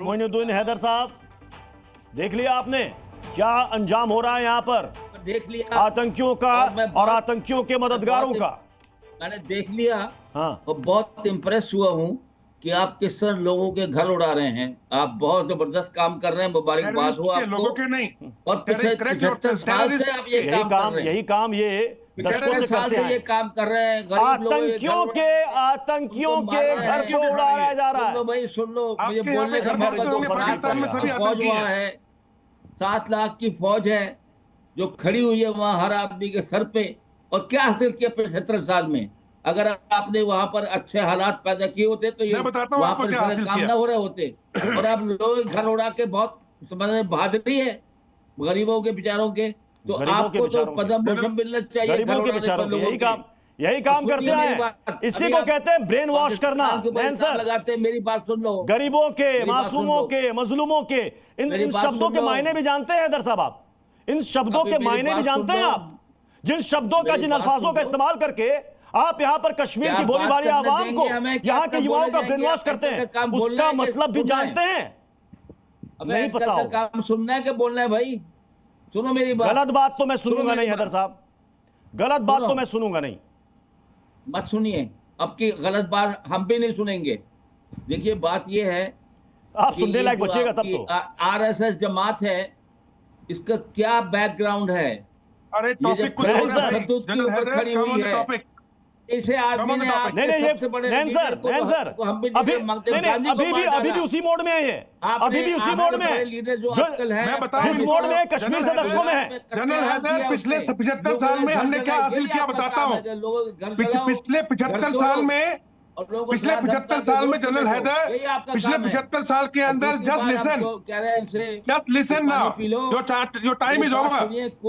मोइनुद्दीन हैदर साहब, देख लिया आपने क्या अंजाम हो रहा है यहाँ पर? देख लिया आतंकियों का और आतंकियों के मददगारों का। मैंने देख लिया। हाँ, और बहुत इम्प्रेस हुआ हूँ कि आप किस तरह लोगों के घर उड़ा रहे हैं। आप बहुत जबरदस्त काम कर रहे हैं, मुबारकबाद हो आपको। लोगों के नहीं, और पिछले 75 साल से आप ये काम कर रहे हैं। यही काम ये दशकों से करते हैं। ये काम कर रहे हैं। आतंकियों के घर को उड़ाया जा रहा है। भाई सुन लो, मुझे बोलने का मौका दो। फौज वहाँ है, 7 लाख की फौज है जो खड़ी हुई है वहां हर आदमी के सर पे। और क्या हासिल किया 75 साल में? अगर आपने वहां पर अच्छे हालात पैदा किए होते तो ये वहां पर काम न हो रहे होते। और आप लोग घर उड़ा के बहुत बहादुरी है गरीबों के बेचारों के। तो आपको तो पद्म भूषण मिलना चाहिए। गरीबों के बेचारों के यही काम करते हैं। इसी को कहते हैं ब्रेन वॉश करना। लगाते हैं। मेरी बात सुन लो। गरीबों के, मासूमों के, मजलूमों के इन शब्दों के मायने भी जानते हैं हैदर साहब आप? इन शब्दों के मायने भी जानते हैं आप? जिन शब्दों का, जिन अल्फाजों का इस्तेमाल करके आप यहाँ पर कश्मीर की भोली भाली आवाम को, यहाँ के युवाओं का ब्रेन वॉश करते हैं, उसका मतलब भी जानते हैं? नहीं पता हो। काम सुनना है कि बोलना है भाई? सुनो मेरी बात। गलत बात तो मैं सुनूंगा नहीं हैदर साहब, गलत बात तो मैं सुनूंगा नहीं। मत सुनिए, अब की गलत बात हम भी नहीं सुनेंगे। देखिए बात ये है, आप सुनने लायक बचिएगा तब तो। आरएसएस जमात है, इसका क्या बैकग्राउंड है? अरे टॉपिक कुछ के ऊपर खड़ी हुई है। इसे आदमी ने अभी भी उसी मोड में है ये, अभी भी उसी मोड में है जिस मोड में कश्मीर से दशकों में है। जनरल हैदर, पिछले 75 साल में हमने क्या हासिल किया बताता हूँ। पिछले 75 साल में जनरल हैदर, पिछले 75 साल के अंदर जस्ट लिसन नाउ, जो time is over,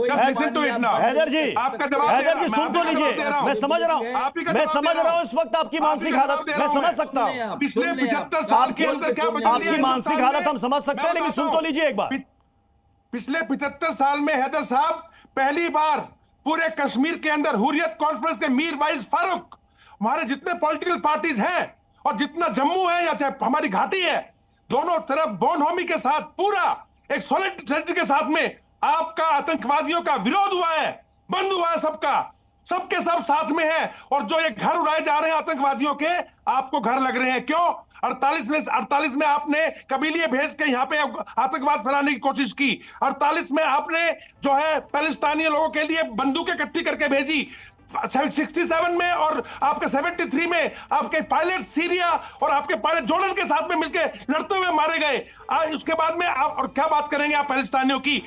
just listen to it now. Haider ji, आपका जवाब, हैदर जी सुन तो लीजिए। मैं समझ रहा हूँ इस वक्त आपकी मानसिक हालत, मैं समझ सकता हूँ। पिछले 75 साल के अंदर क्या बदल आपकी मानसिक हालत हम समझ सकते हैं, लेकिन सुन तो लीजिए एक बार। पिछले 75 साल में हैदर साहब पहली बार पूरे कश्मीर के अंदर हुर्रियत कॉन्फ्रेंस के मीर वाइज फारूक, हमारे जितने पॉलिटिकल पार्टीज हैं और जितना जम्मू है या चाहे हमारी घाटी है, दोनों तरफ बोनहोमी के साथ पूरा एक सॉलिडिटी के साथ में आपका आतंकवादियों का विरोध हुआ है, बंद हुआ है, सबके सब साथ में है। और जो ये घर उड़ाए जा रहे हैं आतंकवादियों के, आपको घर लग रहे हैं क्यों? 48 में आपने कबीलिए भेज के यहाँ पे आतंकवाद फैलाने की कोशिश की। 48 में आपने जो है पैलेस्टाइनी लोगों के लिए बंदूकें इकट्ठी करके भेजी। 67 में और आपके 73 में आपके पायलट सीरिया और आपके पायलट जॉर्डन के साथ में मिलकर लड़ते हुए मारे गए। उसके बाद में आप और क्या बात करेंगे आप पैलेस्टाइनियों की?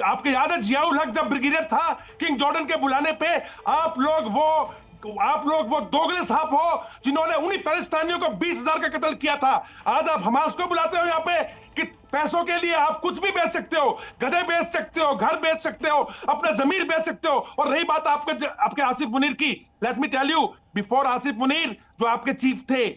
आपको याद है जियाउल हक जब ब्रिगेडियर था किंग जॉर्डन के बुलाने पे, आप लोग वो दोगले साहब हो जिन्होंने उन्हीं पैलेस्टाइनियों को 20,000 का कत्ल किया था। आज आप हमास को बुलाते हो यहाँ पे कि पैसों के लिए आप कुछ भी बेच सकते हो, गधे बेच सकते हो, घर बेच सकते हो, अपना जमीन बेच सकते हो। और रही बात आपके आसिफ मुनीर की, let me tell you, before Asif Munir जो आपके चीफ थे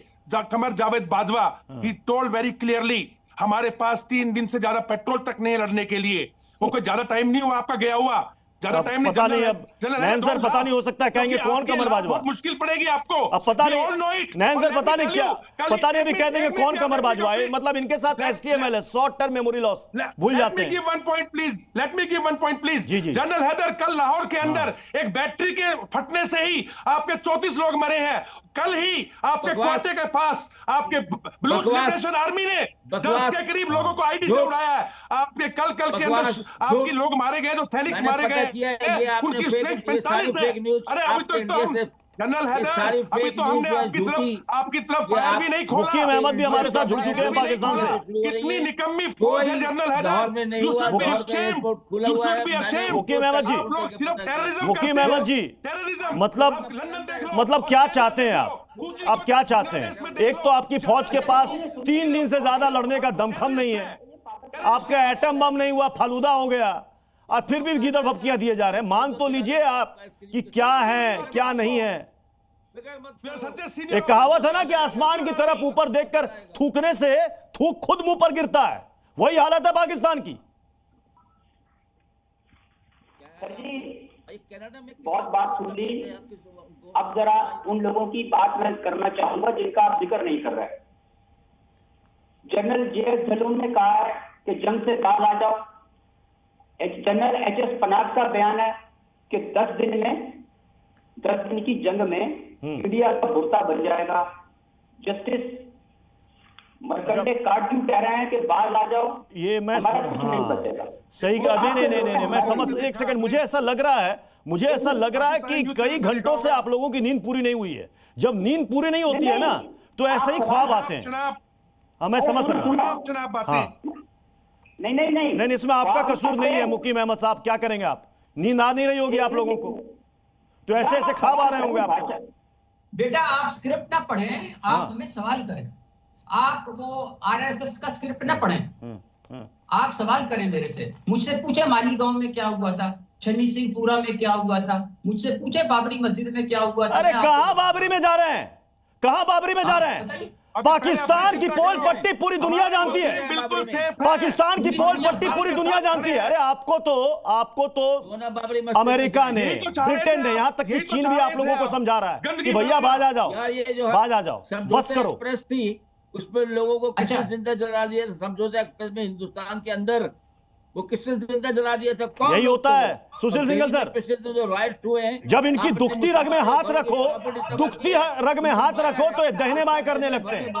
Qamar Javed Bajwa, he told very clearly, हमारे पास 3 दिन से ज्यादा पेट्रोल तक नहीं लड़ने के लिए। वो कोई ज्यादा टाइम नहीं हुआ आपका गया हुआ, ज्यादा टाइम नहीं। पता नहीं, अब नैन सर पता नहीं, हो सकता है कहेंगे कौन कमर बाजवा, बहुत मुश्किल पड़ेगी आपको। अब पता नहीं नैन सर, पता नहीं क्या, पता नहीं अभी कह देंगे कौन कमर बाजवा है। मतलब इनके साथ एसटीएमएल है, शॉर्ट टर्म मेमोरी लॉस, भूल जाते हैं। Let me give one point please. General Haider, कल लाहौर के अंदर एक बैटरी के फटने से ही आपके 34 लोग मरे हैं। कल ही आपके क्वार्टर के पास आपके बलूच लिबरेशन आर्मी ने 10 के करीब लोगों को आईडी से उड़ाया है। आपके कल के अंदर आपके लोग मारे गए, जो सैनिक मारे गए, उनकी स्ट्रेंथ 45 है। अरे अभी तो जनरल हैदर, अभी तो हमने आपकी तरफ फायर भी नहीं खोला। मुकीम अहमद भी हमारे साथ जुड़ चुके हैं पाकिस्तान से। कितनी निकम्मी फौज है जनरल हैदर। मुकीम अहमद जी, आप लोग सिर्फ टेररिज्म, मुकीम अहमद जी, मतलब क्या चाहते हैं आप क्या चाहते हैं? एक तो आपकी फौज के पास 3 दिन से ज्यादा लड़ने का दमखम नहीं है, आपका एटम बम नहीं हुआ, फालूदा हो गया, और फिर भी गीदड़ भपकियां दिए जा रहे हैं। मान तो लीजिए आप कि क्या है क्या नहीं है। एक कहावत है ना कि आसमान की तरफ ऊपर देखकर थूकने से थूक खुद मुंह पर गिरता है, वही हालत है पाकिस्तान की। बहुत बात सुन ली, अब जरा उन लोगों की बात मैं करना चाहूंगा जिनका आप जिक्र नहीं कर रहे। जनरल JS ढिल्लों ने कहा है कि जंग से बाहर आ जाओ। जनरल HS पनाग का बयान है कि 10 दिन की जंग में इंडिया का भुट्टा बन जाएगा। जस्टिस मरकंडे काट क्यों कह रहे हैं कि बाहर आ जाओ? ये मैं नहीं बचेगा। सही नहीं, मैं समझ, एक सेकंड, मुझे ऐसा लग रहा है कि कई घंटों से आप लोगों की नींद पूरी नहीं हुई है। जब नींद पूरी नहीं होती है ना तो ऐसे ही ख्वाब आते हैं। हाँ, मैं समझ सकता हूँ। नहीं, इसमें आपका कसूर नहीं है मुकीम अहमद साहब। क्या करेंगे आप? नींद आ नहीं रही होगी आप लोगों को, तो ऐसे ऐसे ख्वाब आ रहे होंगे आपको। बेटा आप स्क्रिप्ट ना पढ़ें, आप हमें सवाल करें। आप वो RSS का स्क्रिप्ट ना पढ़ें, आप सवाल करें मेरे से। मुझसे पूछे मालीगांव में क्या हुआ था, छन्नी सिंहपुरा में क्या हुआ था, मुझसे पूछे बाबरी मस्जिद में क्या हुआ था। अरे कहां बाबरी में जा रहे हैं? कहां बाबरी में जा रहे हैं? पाकिस्तान की पोल पट्टी पूरी दुनिया जानती है। पाकिस्तान की पोल पट्टी पूरी दुनिया जानती है। अरे आपको तो अमेरिका ने, ब्रिटेन ने, यहां तक कि चीन भी आप लोगों को समझा रहा है कि भैया बाज आ जाओ, बाज आ जाओ, बस करो। उसमें लोगों को किसने जिंदा जला दिया? समझौता एक्सप्रेस में हिंदुस्तान के अंदर वो किसने जिंदा जला दिया था? कौन? यही होता है सुशील सिंघल सर। जो राइट्स हुए हैं, जब इनकी दुखती रग में हाथ रखो तो ये दहने बाएं करने लगते हैं।